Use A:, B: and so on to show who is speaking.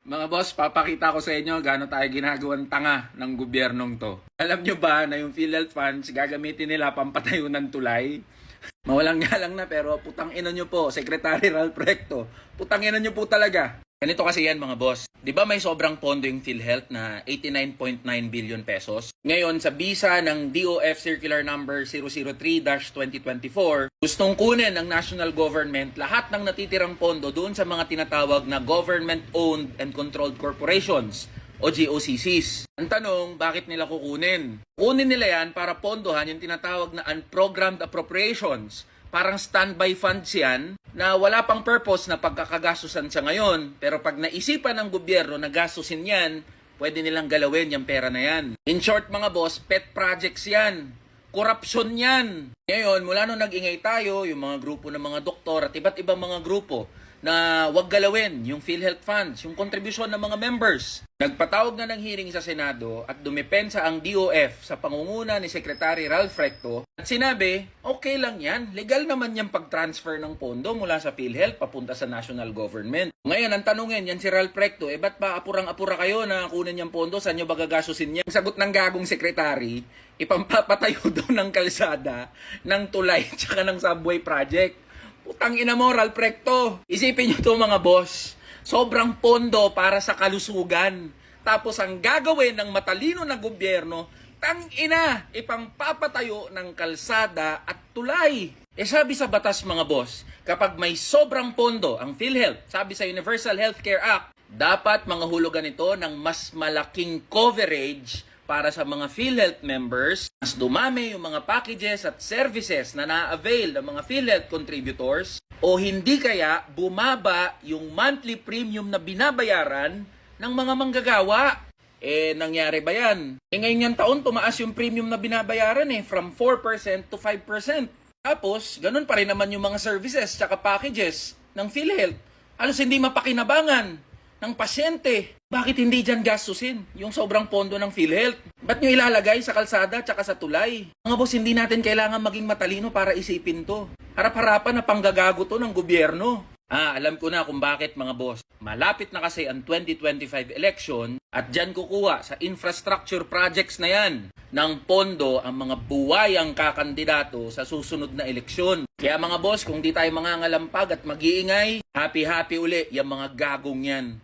A: Mga boss, papakita ko sa inyo gaano tayo ginagawang tanga ng gobyernong to. Alam nyo ba na yung PhilHealth funds gagamitin nila pampatayo ng tulay? Mawalang galang na pero putang ina nyo po, Secretary Ralph Recto. Putang ina nyo po talaga. Ganito kasi yan mga boss. Di ba may sobrang pondo yung PhilHealth na 89.9 billion pesos? Ngayon sa bisa ng DOF Circular Number 003-2024, gustong kunin ng national government lahat ng natitirang pondo doon sa mga tinatawag na government-owned and controlled corporations o GOCCs. Ang tanong, bakit nila kukunin? Kunin nila yan para pondohan yung tinatawag na unprogrammed appropriations. Parang standby funds yan na wala pang purpose na pagkakagastusan siya ngayon. Pero pag naisipan ng gobyerno na gastusin yan, pwede nilang galawin yung pera na yan. In short mga boss, pet projects yan. Korupsyon yan. Ngayon, mula nung nag-ingay tayo, yung mga grupo ng mga doktor at iba't ibang mga grupo na wag galawin yung PhilHealth funds, yung kontribusyon ng mga members. Nagpatawag na ng hearing sa Senado at dumepensa ang DOF sa pangunguna ni Secretary Ralph Recto at sinabi, okay lang yan, legal naman yung pag-transfer ng pondo mula sa PhilHealth papunta sa national government. Ngayon, ang tanungin, yan si Ralph Recto, ba't ba apurang-apura kayo na kunin yung pondo, saan nyo ba gagastusin niya? Ang sagot ng gagong sekretary, ipampapatayo daw ng kalsada, ng tulay, tsaka ng subway project. Putang ina mo, Ralph Recto. Isipin nyo to mga boss. Sobrang pondo para sa kalusugan. Tapos ang gagawin ng matalino na gobyerno, tang ina, ipangpapatayo ng kalsada at tulay. Sabi sa batas mga boss, kapag may sobrang pondo ang PhilHealth, sabi sa Universal Healthcare Act, dapat mangahulugan ito ng mas malaking coverage para sa mga PhilHealth members, mas dumami yung mga packages at services na na-avail ng mga PhilHealth contributors o hindi kaya bumaba yung monthly premium na binabayaran ng mga manggagawa. Nangyari ba yan? Ngayon yung taon, tumaas yung premium na binabayaran from 4% to 5%. Tapos, ganun pa rin naman yung mga services tsaka packages ng PhilHealth. Halos hindi mapakinabangan ng pasyente. Bakit hindi dyan gastusin yung sobrang pondo ng PhilHealth? Ba't nyo ilalagay sa kalsada tsaka sa tulay? Mga boss, hindi natin kailangan maging matalino para isipin to. Harap-harapan na panggagago to ng gobyerno. Alam ko na kung bakit mga boss. Malapit na kasi ang 2025 election at dyan kukuha sa infrastructure projects na yan ng pondo ang mga buwayang kakandidato sa susunod na eleksyon. Kaya mga boss, kung di tayo mangangalampag at mag-iingay, happy-happy uli yung mga gagong yan.